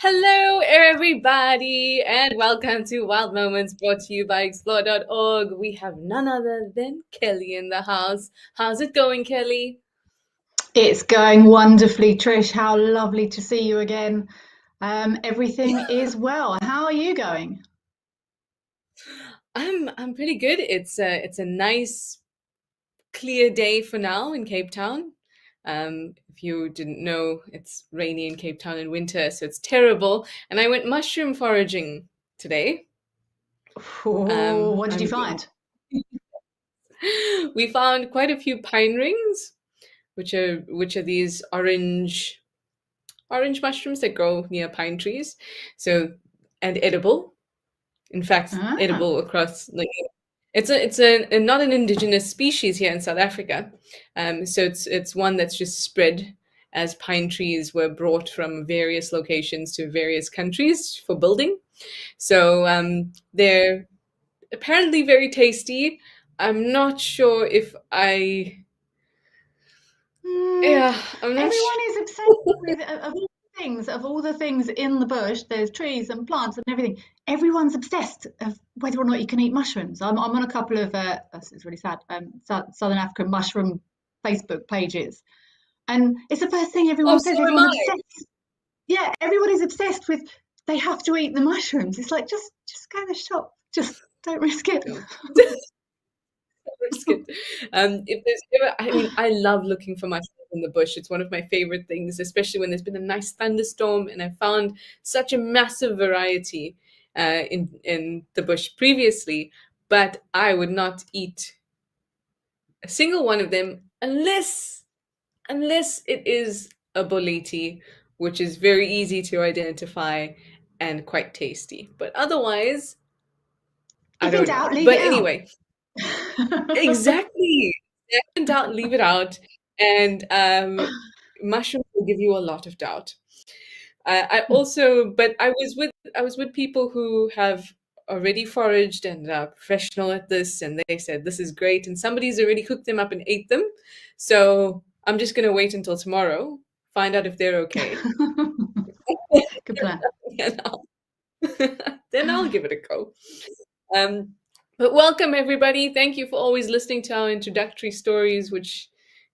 Hello, everybody, and welcome to Wild Moments brought to you by Explore.org. We have none other than Kelly in the house. How's it going, Kelly? It's going wonderfully, Trish. How lovely to see you again. Everything is well. How are you going? I'm pretty good. It's a nice, clear day for now in Cape Town. If you didn't know, it's rainy in Cape Town in winter, so it's terrible. And I went mushroom foraging today. Oh, what did you I'm find? We found quite a few pine rings, which are these orange mushrooms that grow near pine trees. So and edible. In fact, Ah, edible across like it's a not an indigenous species here in South Africa. So it's one that's just spread as pine trees were brought from various locations to various countries for building. So they're apparently very tasty. I'm not sure if I hmm, yeah, I'm not everyone sure. is obsessed with of all the things in the bush. There's trees and plants and everything. Everyone's obsessed of whether or not you can eat mushrooms. I'm on a couple of it's really sad. Southern African mushroom Facebook pages, and it's the first thing Oh, everyone so says. am Everyone's I. obsessed. Yeah, everybody's obsessed with they have to eat the mushrooms. It's like just go to the shop. Just don't risk it. No. Risk it. If there's ever, I mean, I love looking for mushrooms in the bush. It's one of my favorite things, especially when there's been a nice thunderstorm and I found such a massive variety in the bush previously. But I would not eat a single one of them unless it is a boleti, which is very easy to identify and quite tasty. But otherwise, I If in don't know. doubt, leave But it out. anyway, exactly. If in doubt, leave it out. And mushrooms will give you a lot of doubt. I also, but I was with people who have already foraged and are professional at this, and they said this is great, and somebody's already cooked them up and ate them. So I'm just gonna wait until tomorrow, find out if they're okay, Good plan. and then I'll give it a go. Um, but welcome, everybody. Thank you for always listening to our introductory stories, which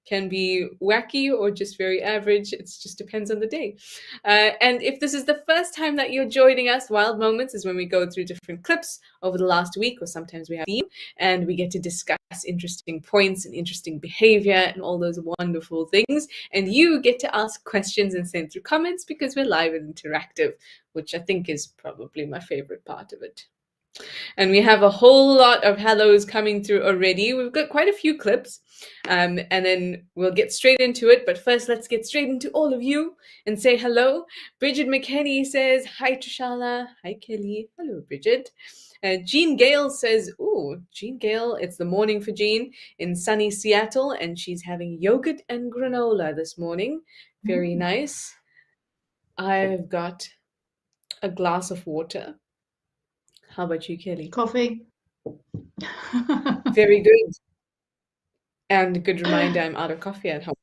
can be wacky or just very average. It just depends on the day. And if this is the first time that you're joining us, Wild Moments is when we go through different clips over the last week, or sometimes we have a theme, and we get to discuss interesting points and interesting behavior and all those wonderful things. And you get to ask questions and send through comments because we're live and interactive, which I think is probably my favorite part of it. And we have a whole lot of hellos coming through already. We've got quite a few clips, and then we'll get straight into it. But first, let's get straight into all of you and say hello. Bridget McKenney says, hi, Trishala. Hi, Kelly. Hello, Bridget. Jean Gale says, ooh, Jean Gale, it's the morning for Jean in sunny Seattle, and she's having yogurt and granola this morning. Very Mm. nice. I've got a glass of water. How about you, Kelly? Coffee. Very good. And a good reminder, I'm out of coffee at home.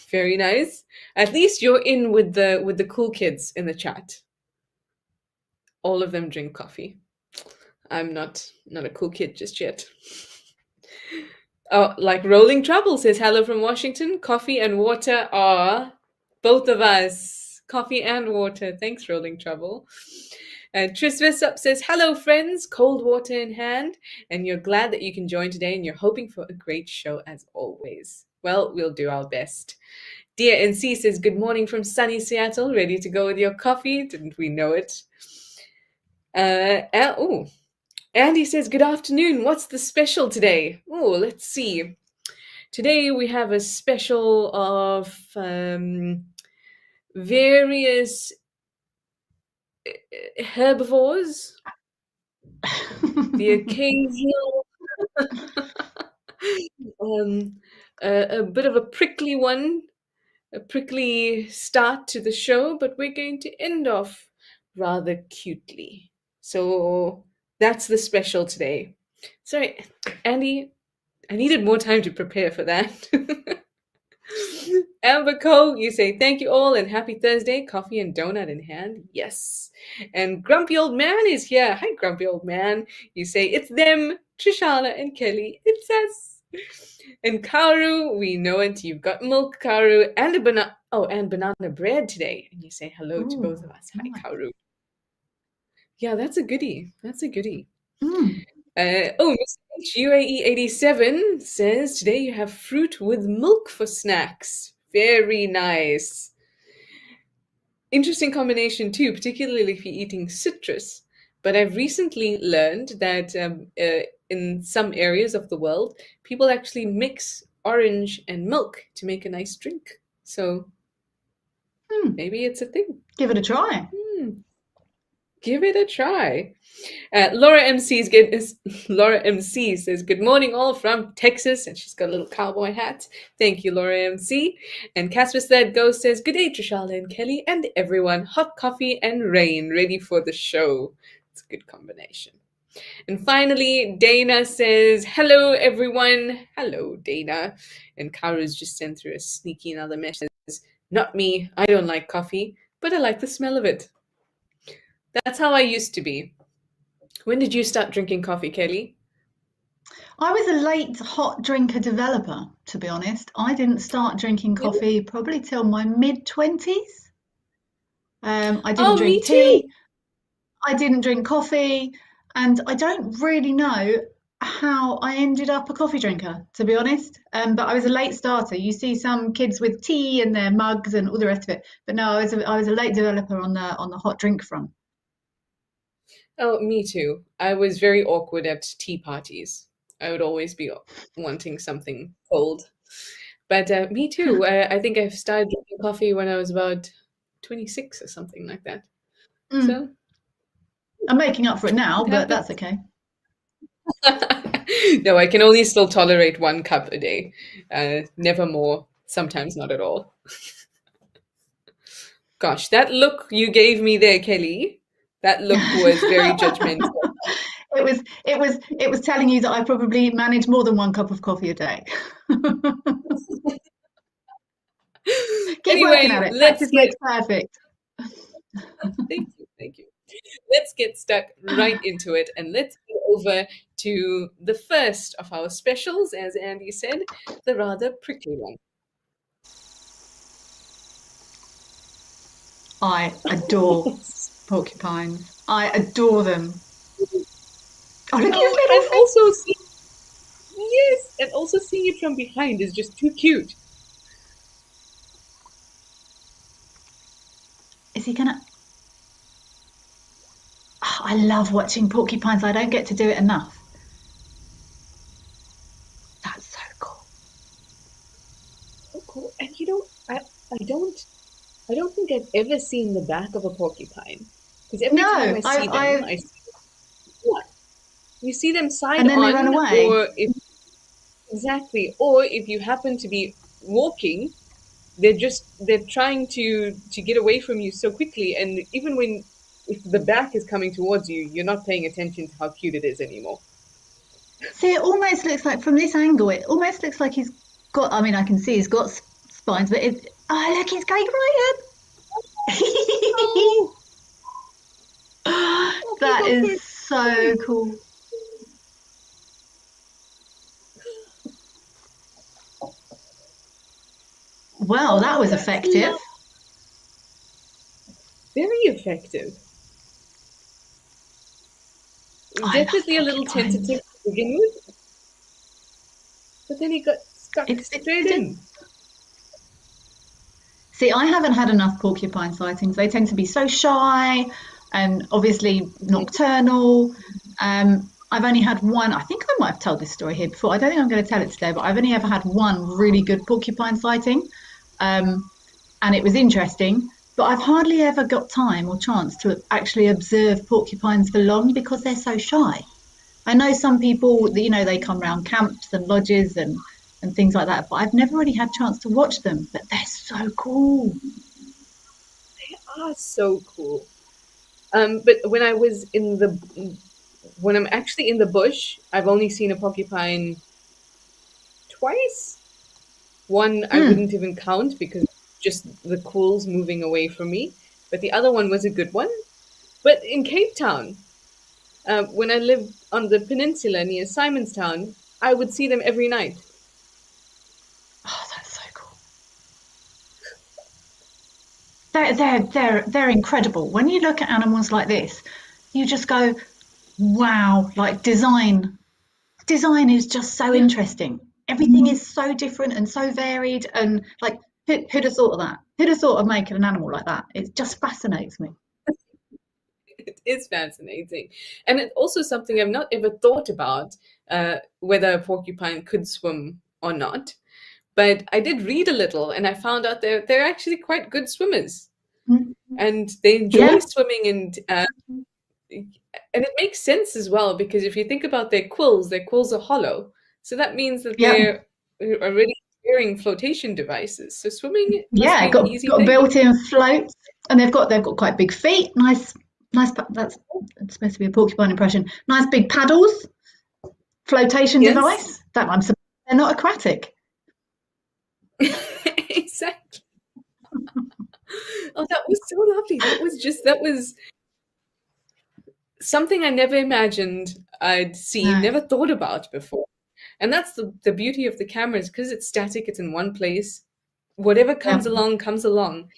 Very nice. At least you're in with the cool kids in the chat. All of them drink coffee. I'm not a cool kid just yet. Oh, like Rolling Trouble says hello from Washington. Coffee and water are both of us. Coffee and water. Thanks, Rolling Trouble. And Tris Vissup says, hello, friends, cold water in hand. And you're glad that you can join today and you're hoping for a great show as always. Well, we'll do our best. Dear NC says, good morning from sunny Seattle. Ready to go with your coffee? Didn't we know it? Andy says, good afternoon. What's the special today? Oh, let's see. Today we have a special of various herbivores, the occasional, um, a bit of a prickly one, a prickly start to the show, but we're going to end off rather cutely. So that's the special today. Sorry, Andy, I needed more time to prepare for that. Amber Co, you say thank you all and happy Thursday. Coffee and donut in hand. Yes. And Grumpy Old Man is here. Hi, Grumpy Old Man. You say it's them, Trishana and Kelly. It's us. And Karu, we know it. You've got milk, Karu, and a banana. Oh, and banana bread today. And you say hello to both Ooh, of us. Hi, nice. Karu. Yeah, that's a goodie. That's a goodie. Mm. Miss UAE87 says today you have fruit with milk for snacks. Very nice. Interesting combination too, particularly if you're eating citrus. But I've recently learned that in some areas of the world, people actually mix orange and milk to make a nice drink. So Hmm. maybe it's a thing. Give it a try. Give it a try. Laura MC's good. Laura MC says, "Good morning, all from Texas," and she's got a little cowboy hat. Thank you, Laura MC. And Casper Sled Ghost says, "Good day, Trishala and Kelly, and everyone. Hot coffee and rain, ready for the show." It's a good combination. And finally, Dana says, "Hello, everyone." Hello, Dana. And Karu's just sent through a sneaky another message. Says, "Not me. I don't like coffee, but I like the smell of it." That's how I used to be. When did you start drinking coffee, Kelly? I was a late hot drinker developer, to be honest. I didn't start drinking Really? coffee probably till my mid-20s. I didn't Oh, me drink too. tea, I didn't drink coffee, and I don't really know how I ended up a coffee drinker, to be honest. But I was a late starter. You see some kids with tea in their mugs and all the rest of it. But no, I was a late developer on the hot drink front. Oh, me too. I was very awkward at tea parties. I would always be wanting something cold. But me too. I think I started drinking coffee when I was about 26 or something like that. Mm. So I'm making up for it now, it but happened. that's okay. No, I can only still tolerate 1 cup a day. Never more, sometimes not at all. Gosh, that look you gave me there, Kelly, that look was very judgmental. It was telling you that I probably manage more than 1 cup of coffee a day. Keep working at Anyway, it. let's Practice get makes perfect. thank you, thank you. Let's get stuck right into it and let's go over to the first of our specials, as Andy said, the rather prickly one. I adore porcupines. I adore them. Oh, look at his Oh, little and face. also yes, and also seeing it from behind is just too cute. Is he gonna? Oh, I love watching porcupines. I don't get to do it enough. That's so cool. So cool. And I don't I don't think I've ever seen the back of a porcupine. Because every time No, I see them, I've, I see what? You see them side and then they run on, away. or if exactly, or if you happen to be walking, they're trying to get away from you so quickly, and even when if the back is coming towards you, you're not paying attention to how cute it is anymore. See, it almost looks like from this angle, it almost looks like he's got. I mean, I can see he's got spines, but oh look, he's going right Oh, in. oh, That go is first. so cool. Well, that Oh, was that's effective. very effective. I love Definitely a little tentative porcupines. to begin with, but then he got stuck It's straight in. See, I haven't had enough porcupine sightings. They tend to be so shy and obviously nocturnal. I've only had one. I think I might have told this story here before. I don't think I'm going to tell it today, but I've only ever had one really good porcupine sighting, um, and it was interesting. But I've hardly ever got time or chance to actually observe porcupines for long because they're so shy. I know some people, they come around camps and lodges and things like that, but I've never really had a chance to watch them. But they're so cool. Ah, so cool. But when I'm actually in the bush, I've only seen a porcupine twice. One I Mm. wouldn't even count because just the quills moving away from me, but the other one was a good one. But in Cape Town, when I lived on the peninsula near Simonstown, I would see them every night. Oh, that's so cool. They're incredible. When you look at animals like this, you just go, wow, like design is just so Yeah, interesting. Everything is so different and so varied, and like who'd have thought of that? Who'd have thought of making an animal like that? It just fascinates me. it is fascinating. And it's also something I've not ever thought about, whether a porcupine could swim or not. But I did read a little and I found out they're actually quite good swimmers. Mm. And they enjoy Yeah, swimming, and it makes sense as well because if you think about their quills are hollow, so that means that yeah, they're already carrying flotation devices. So swimming must yeah. be an Got easy got thing. built-in floats, and they've got quite big feet. Nice. That's supposed to be a porcupine impression. Nice big paddles, flotation Yes, device. That I'm surprised they're not aquatic. exactly. Oh, that was so lovely. That was something I never imagined I'd see, No. never thought about before. And that's the beauty of the cameras because it's static, it's in one place. Whatever Yeah. comes along, comes along.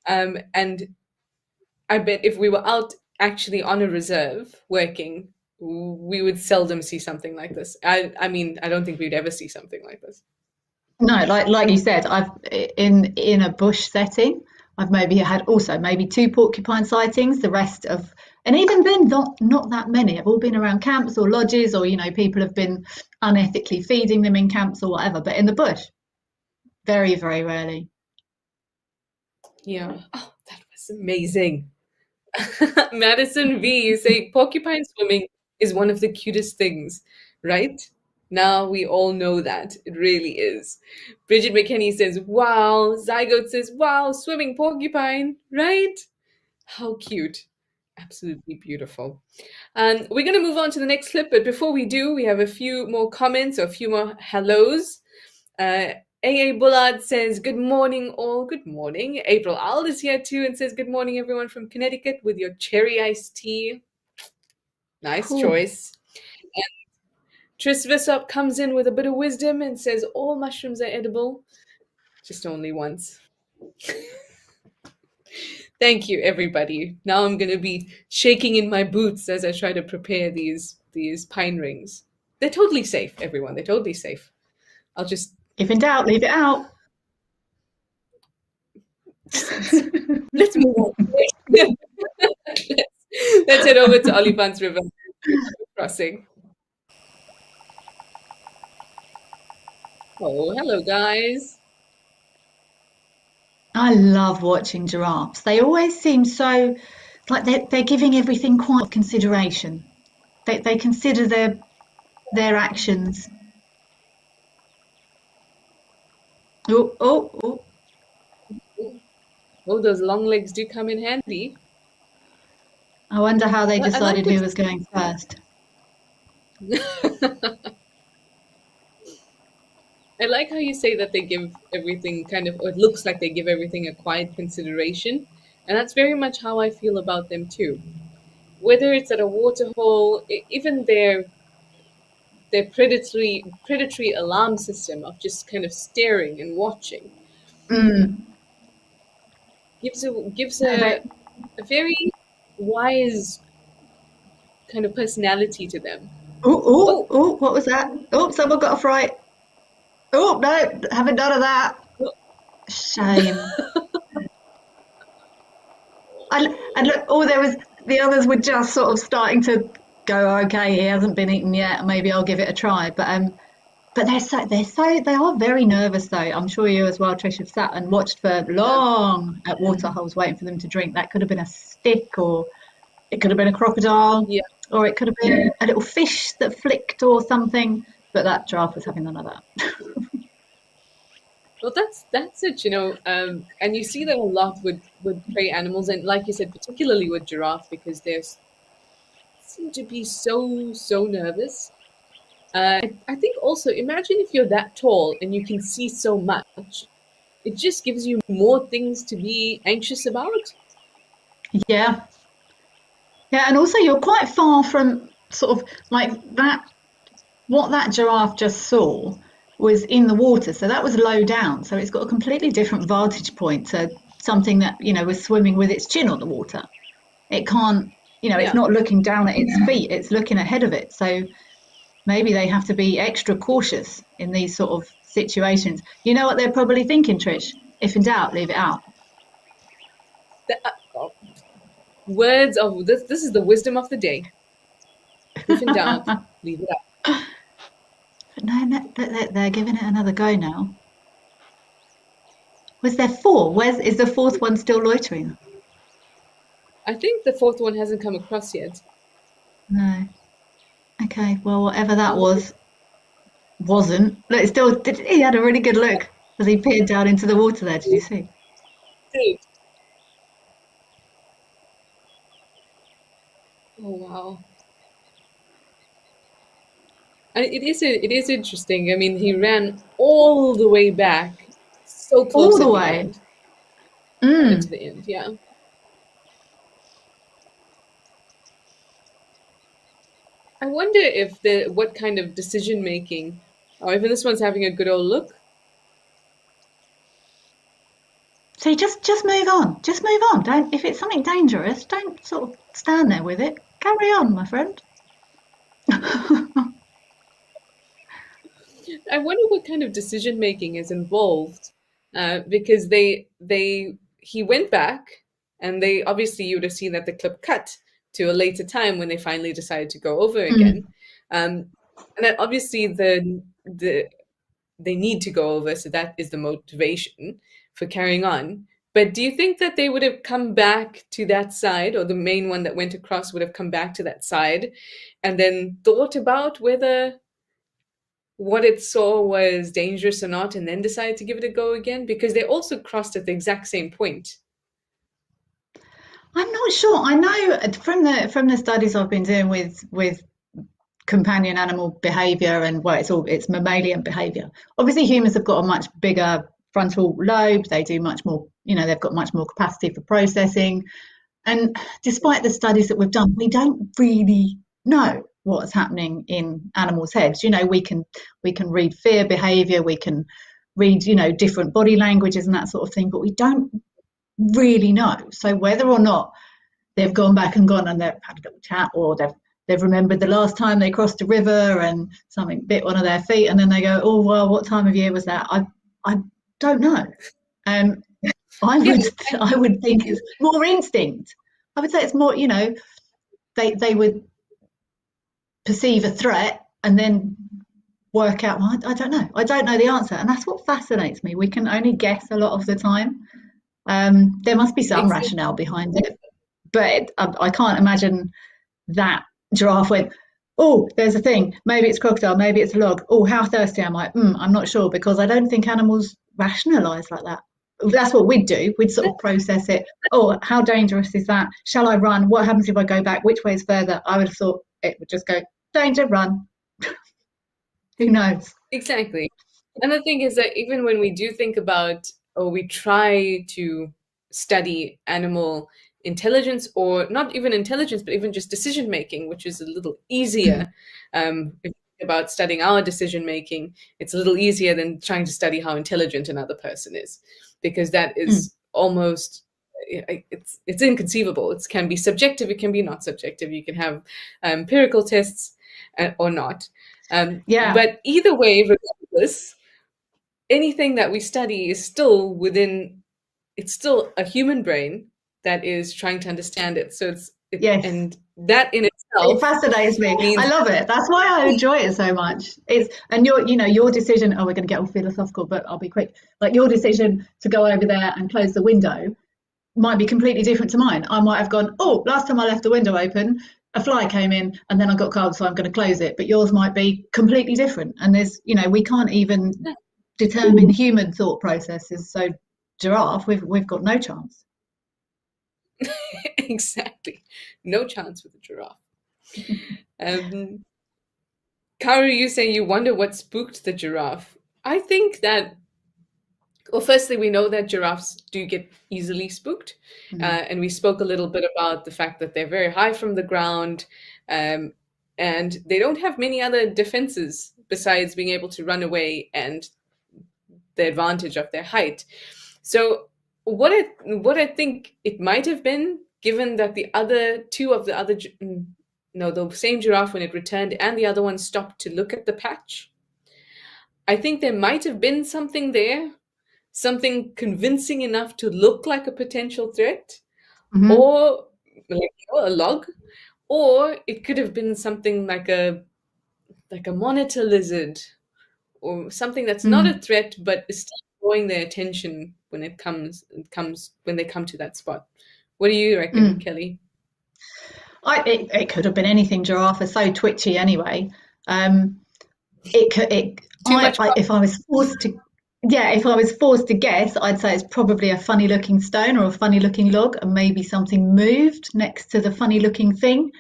And I bet if we were out actually on a reserve working, we would seldom see something like this. I mean, I don't think we'd ever see something like this. No, like you said, I've in a bush setting, I've maybe had also maybe two porcupine sightings. The rest of, and even then, not that many. I've all been around camps or lodges, or people have been unethically feeding them in camps or whatever. But in the bush, very, very rarely. Yeah. Oh, that was amazing. Madison V, you say porcupine swimming is one of the cutest things, right? Now we all know that. It really is. Bridget McKinney says, wow. Zygote says, wow, swimming porcupine, right? How cute. Absolutely beautiful. We're going to move on to the next clip, but before we do, we have a few more comments or a few more hellos. AA Bullard says, good morning, all. Good morning. April Owl is here too and says, good morning, everyone from Connecticut with your cherry iced tea. Nice Cool. choice. Tris Vissop comes in with a bit of wisdom and says, all mushrooms are edible, just only once. Thank you, everybody. Now I'm going to be shaking in my boots as I try to prepare these pine rings. They're totally safe, everyone. They're totally safe. I'll just If in doubt, leave it out. let's move on. Let's head over to Olifant's River crossing. Oh, hello, guys. I love watching giraffes. They always seem so like they're giving everything quite consideration. They consider their actions. Oh. Oh, those long legs do come in handy. I wonder how they I like decided what who was going first. I like how you say that they give everything kind of, or it looks like they give everything a quiet consideration. And that's very much how I feel about them too. Whether it's at a waterhole, even their predatory alarm system of just kind of staring and watching Mm. gives No, a very wise kind of personality to them. Oh, what was that? Oh, someone got a fright. Oh, no, haven't done of that. oh, Shame. And look, there was the others were just sort of starting to go. Okay, he hasn't been eaten yet. Maybe I'll give it a try. But they are very nervous though. I'm sure you as well, Trish, have sat and watched for long at water holes waiting for them to drink. That could have been a stick, or it could have been a crocodile, yeah. or it could have been a little fish that flicked or something. But that giraffe was having none of that. Well, that's it, and you see that a lot with prey animals, and like you said, particularly with giraffe, because they seem to be so nervous. I think also imagine if you're that tall and you can see so much, it just gives you more things to be anxious about. Yeah. Yeah, and also you're quite far from sort of like that. What that giraffe just saw was in the water, so that was low down. So it's got a completely different vantage point to something that, was swimming with its chin on the water. It can't, it's Yeah. not looking down at its feet, it's looking ahead of it. So maybe they have to be extra cautious in these sort of situations. You know what they're probably thinking, Trish? If in doubt, leave it out. The, words of this is the wisdom of the day. If in doubt, leave it out. But no, no, they're giving it another go now. Was there four? Where's is the fourth one still loitering? I think the fourth one hasn't come across yet. No. Okay, well, whatever I that wonder wasn't. Look, it still did. He had a really good look as he peered down into the water there. Did you see? if Oh wow. It is interesting. I mean, he ran all the way back, so All close the at the way. end, to Mm. the end. Yeah. I wonder if the what kind of decision making. Oh, even this one's having a good old look. So just move on. Just move on. Don't if it's something dangerous, don't sort of stand there with it. Carry on, my friend. I wonder what kind of decision making is involved, because he went back, and they obviously you would have seen that the clip cut to a later time when they finally decided to go over Mm. again, and that obviously they need to go over, so that is the motivation for carrying on. But do you think that they would have come back to that side, or the main one that went across would have come back to that side, and then thought about whether what it saw was dangerous or not, and then decided to give it a go again? Because they also crossed at the exact same point. I'm not sure. I know from the studies I've been doing with companion animal behavior and well it's mammalian behavior. Obviously humans have got a much bigger frontal lobe. They do much more, they've got much more capacity for processing. And despite the studies that we've done, we don't really know what's happening in animals' heads. We can read fear behavior, we can read, different body languages and that sort of thing, but we don't really know. So whether or not they've gone back and gone and they've had a little chat, or they've remembered the last time they crossed a river and something bit one of their feet, and then they go, oh well, what time of year was that? I don't know. Um, I Yeah, would I would think it's more instinct. I would say it's more, they would perceive a threat and then work out. Well, I don't know. I don't know the answer, and that's what fascinates me. We can only guess a lot of the time. There must be some exactly. rationale behind it, but I can't imagine that giraffe went, oh, there's a thing. Maybe it's crocodile. Maybe it's a log. Oh, how thirsty am I? I'm not sure, because I don't think animals rationalise like that. That's what we'd do. We'd sort of process it. Oh, how dangerous is that? Shall I run? What happens if I go back? Which way is further? I would have thought it would just go, danger, run. Who knows? Exactly. And the thing is that even when we do think about, or we try to study animal intelligence, or not even intelligence, but even just decision making, which is a little easier. If you think about studying our decision making, it's a little easier than trying to study how intelligent another person is, because that Mm. is almost it's inconceivable. It can be subjective, it can be not subjective. You can have empirical tests, or not. Yeah. But either way, regardless, anything that we study is still within, it's still a human brain that is trying to understand it. So Yes. and that in It itself fascinates me. means, I love it. That's why I enjoy it so much. And your decision. Oh, we're going to get all philosophical, but I'll be quick. Like your decision to go over there and close the window might be completely different to mine. I might have gone, oh, last time I left the window open, a fly came in, and then I got cold, so I'm going to close it. But yours might be completely different. And we can't even determine human thought processes. So giraffe, we've got no chance. exactly, no chance with a giraffe. Um, Karu, you say you wonder what spooked the giraffe. I think that, well, firstly, we know that giraffes do get easily spooked. And we spoke a little bit about the fact that they're very high from the ground, um, and they don't have many other defenses besides being able to run away and the advantage of their height. So what I think it might have been, given that the other two of the other no, the same giraffe when it returned and the other one stopped to look at the patch, I think there might have been something there, something convincing enough to look like a potential threat, Mm-hmm. or like, a log, or it could have been something like a monitor lizard, or something that's not a Mm. threat but is still drawing their attention when it comes when they come to that spot. What do you reckon, Mm. Kelly? It could have been anything. Giraffe are so twitchy anyway. Um, it could. Too much If I was forced to, yeah, if I was forced to guess, I'd say it's probably a funny looking stone or a funny looking log, and maybe something moved next to the funny looking thing.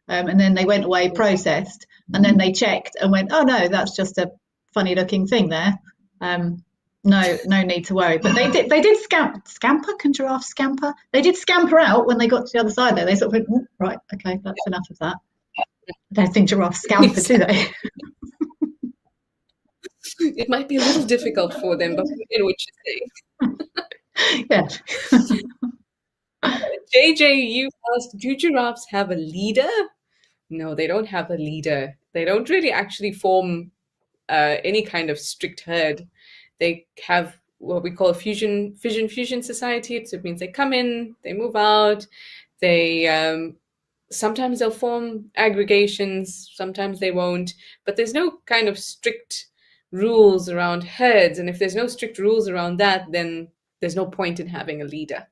And then they went away, processed, and then they checked and went, "Oh no, that's just a funny looking thing there. Um, no need to worry." But they did scamper. Can giraffes scamper? They did scamper out when they got to the other side. There, they sort of went, "Oh, right, okay, that's enough of that." I don't think giraffes scamper, do Exactly. they? It might be a little difficult for them, but we get what you're Yeah. saying. JJ, you asked, do giraffes have a leader? No, they don't have a leader. They don't really actually form any kind of strict herd. They have what we call a fusion society. So it means they come in, they move out, they sometimes they'll form aggregations, sometimes they won't. But there's no kind of strict rules around herds, and if there's no strict rules around that, then there's no point in having a leader.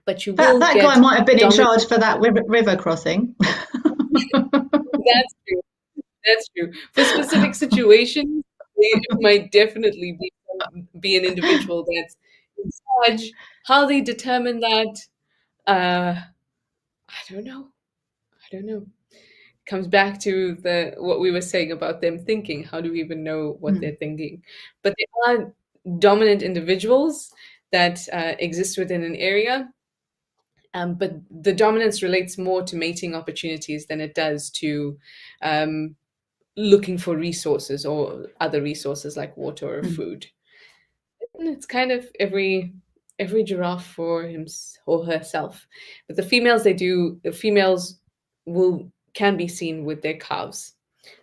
But you will That guy get might have been in dominant. charge for that river crossing. That's true. That's true. For specific situations, it might definitely be an individual that's in charge. How they determine that, I don't know. I don't know. Comes back to the what we were saying about them thinking. How do we even know what they're Mm. thinking? But they are dominant individuals that exist within an area. But the dominance relates more to mating opportunities than it does to um, looking for resources or other resources like water or Mm. food. And it's kind of every giraffe for him or herself. But the females will can be seen with their calves.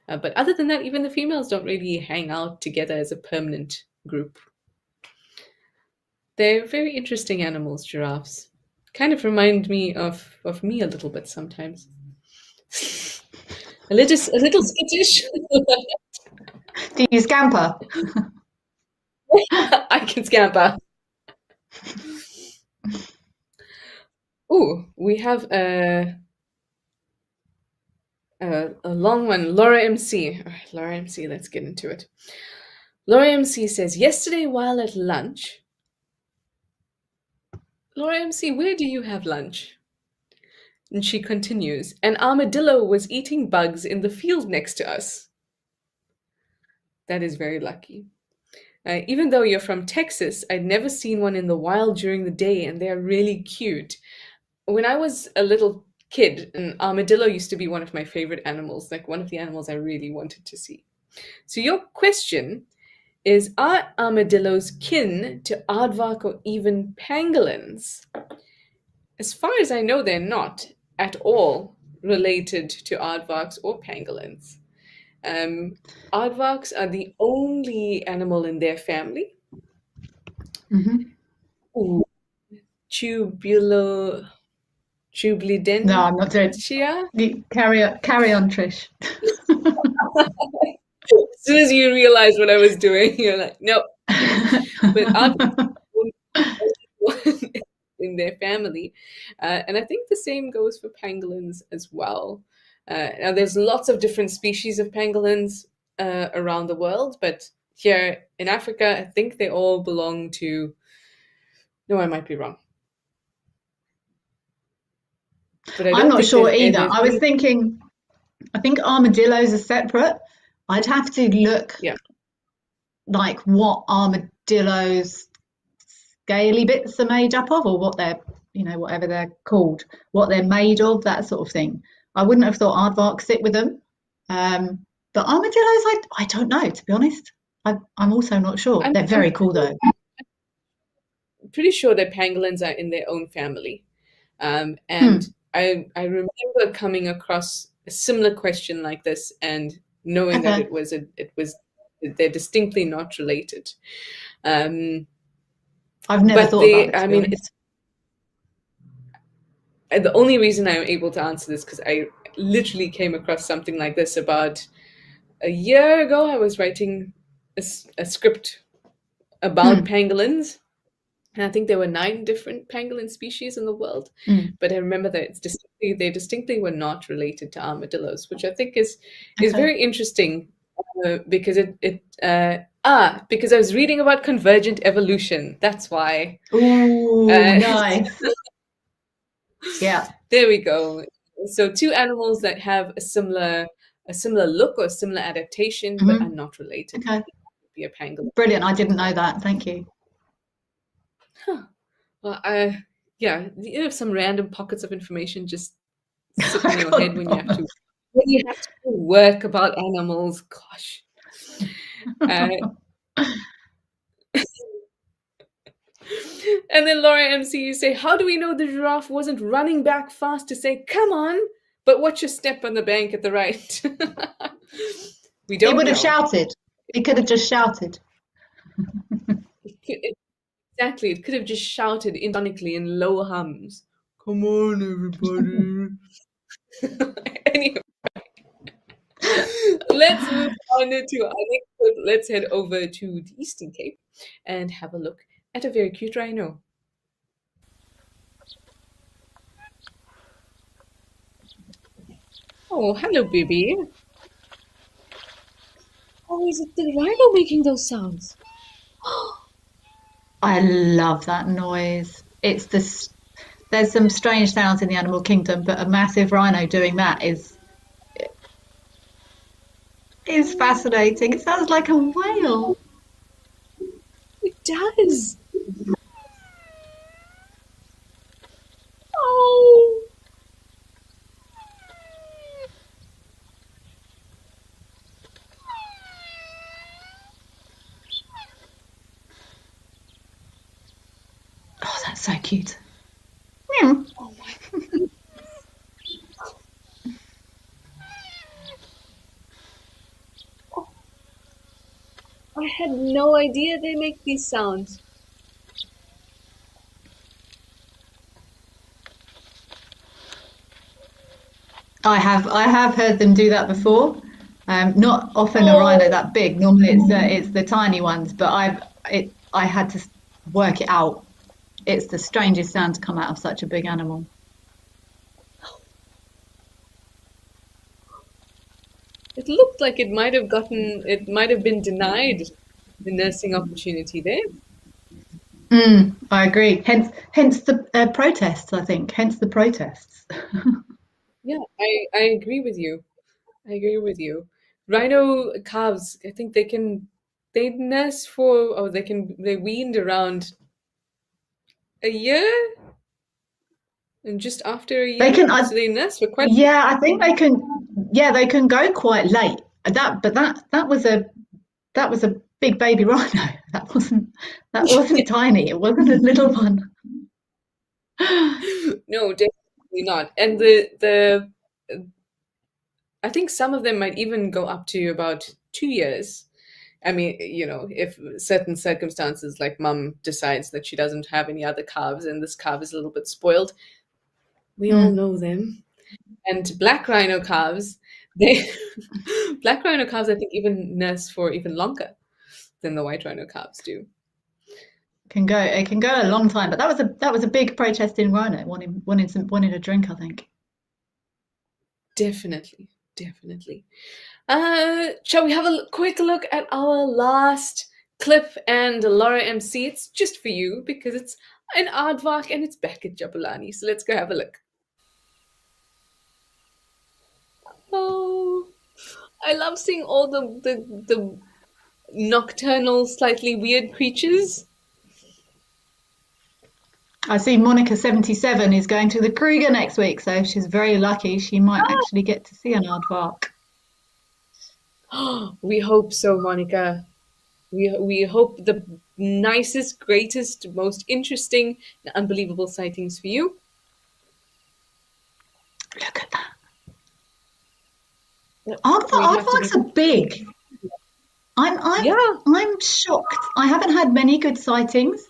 But other than that, even the females don't really hang out together as a permanent group. They're very interesting animals, giraffes. Kind of remind me of me a little bit sometimes. A little skittish. Do you scamper? I can scamper. Ooh, we have a long one. Laura MC. All right, Laura MC, let's get into it. Laura MC says, yesterday while at lunch, Laura MC, where do you have lunch? And she continues, an armadillo was eating bugs in the field next to us. That is very lucky. Even though you're from Texas, I'd never seen one in the wild during the day, and they're really cute. When I was a little kid, an armadillo used to be one of my favorite animals, like one of the animals I really wanted to see. So your question is, are armadillos kin to aardvark or even pangolins? As far as I know, they're not at all related to aardvarks or pangolins. Um, Aardvarks are the only animal in their family. Mm-hmm. Ooh, tubulo, No, I'm not doing. tubulidentia. Carry on, Trish. As soon as you realize what I was doing, you're like, no. But aardvarks are the only one in their family. And I think the same goes for pangolins as well. Now, there's lots of different species of pangolins around the world, but here in Africa, I think they all belong to. No, I might be wrong, but I I'm don't not think sure either. there's I was any. thinking, I think armadillos are separate, I'd have to look Yeah. like what armadillos scaly bits are made up of, or what they're, whatever they're called, what they're made of, that sort of thing. I wouldn't have thought aardvark sit with them. But armadillos, I don't know, to be honest. I'm also not sure. They're I'm very cool though. pretty sure that pangolins are in their own family. Hmm. And I remember coming across a similar question like this and knowing that Okay. they're distinctly not related. Um, I've never but thought about they, it, to I be mean, it's honest. the only reason I'm able to answer this because I literally came across something like this about a year ago. I was writing a script about Hmm. pangolins. And I think there were 9 different pangolin species in the world, Hmm. but I remember that they distinctly were not related to armadillos, which I think is Okay. very interesting because because I was reading about convergent evolution. That's why. Ooh, Uh, nice. Yeah. there we go. So two animals that have a similar look or a similar adaptation, but are Hmm. not related. Okay. Be a pangolin. Brilliant. I didn't know that. Thank you. Huh. Well, yeah, some random pockets of information just sit in I your head can't when you have to do work about animals. Gosh. Uh, and then Laura MC, you say, how do we know the giraffe wasn't running back fast to say, come on, but watch your step on the bank at the right? We It don't would have know. shouted. It could have just shouted. Exactly. It could have just shouted intonically in low hums. Come on, everybody. Anyway, let's move on to our next clip. Let's head over to the Eastern Cape and have a look at a very cute rhino. Oh, hello, baby. Oh, is it the rhino making those sounds? I love that noise. There's some strange sounds in the animal kingdom, but a massive rhino doing that is fascinating. It sounds like a whale. It does. Oh, Oh, that's so cute. Meow. oh my goodness. Oh, I had no idea they make these sounds. I have heard them do that before. Not often a rhino Oh, that big. Normally it's the tiny ones, but I had to work it out. It's the strangest sound to come out of such a big animal. it looked like it might have been denied the nursing opportunity there. I agree. Hence the protests. I think. Hence the protests. Yeah, I agree with you. I agree with you. Rhino calves, I think they nurse for, or they weaned around a year and just after a They year. can. So they nurse for quite. Yeah, I think they can. Yeah, they can go quite late. But that was a big baby rhino. That wasn't tiny. It wasn't a little one. No, definitely not. And the I think some of them might even go up to about 2 years. I mean, if certain circumstances, like mum decides that she doesn't have any other calves and this calf is a little bit spoiled, we all Mm, know them. And black rhino calves, they black rhino calves, I think, even nurse for even longer than the white rhino calves do. it can go a long time. But that was a big protest in rhino wanting a drink. I think. Definitely, definitely. Shall we have a quick look at our last clip? And Laura MC, it's just for you because it's an aardvark and it's back at Jabulani. So let's go have a look. Oh, I love seeing all the nocturnal, slightly weird creatures. I see Monica 77 is going to the Kruger next week, so she's very lucky. She might actually get to see an aardvark. We hope so, Monica. We hope the nicest, greatest, most interesting, and unbelievable sightings for you. Look at that. We have to Aardvarks be. are big. Yeah, I'm shocked. I haven't had many good sightings,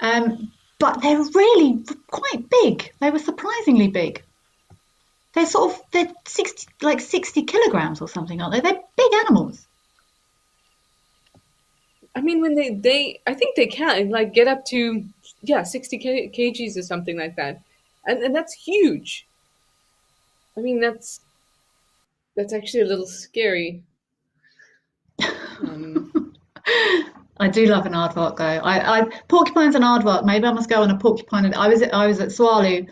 but they're really quite big. They were surprisingly big. They're 60 kilograms or something, aren't they? They're big animals. I mean, when I think they can like get up to 60 kgs or something like that, and that's huge. I mean, that's actually a little scary. Um, I do love an aardvark though. Porcupines and aardvark. Maybe I must go on a porcupine. I was at Swalu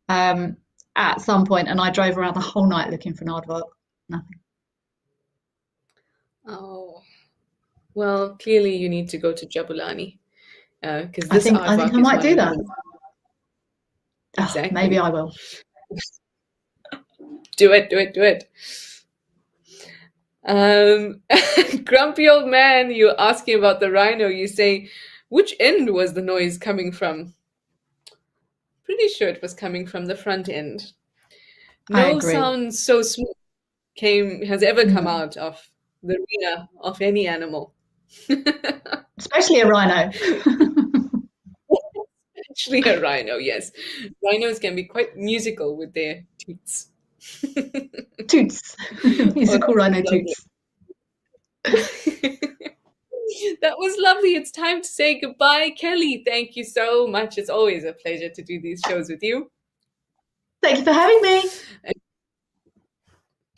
at some point, and I drove around the whole night looking for an aardvark. Nothing. oh, well, clearly you need to go to Jabulani because I this think I think Aardvark I is might one do of that. them. Oh, maybe Exactly. I will. Do it, do it, do it. Um, Grumpy old man, you're asking about the rhino. You say, which end was the noise coming from? Pretty sure it was coming from the front end. I No agree. sound so smooth has ever come Mm. out of the arena of any animal. Especially a rhino. Actually, a rhino, yes. Rhinos can be quite musical with their toots. Toots. Oh, Musical that was rhino lovely. toots. That was lovely. It's time to say goodbye. Kelly, thank you so much. It's always a pleasure to do these shows with you. Thank you for having me.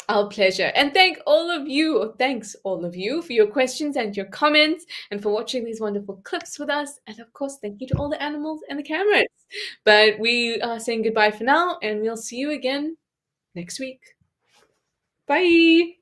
Our pleasure. And thanks all of you for your questions and your comments and for watching these wonderful clips with us. And of course, thank you to all the animals and the cameras. But we are saying goodbye for now, and we'll see you again next week. Bye.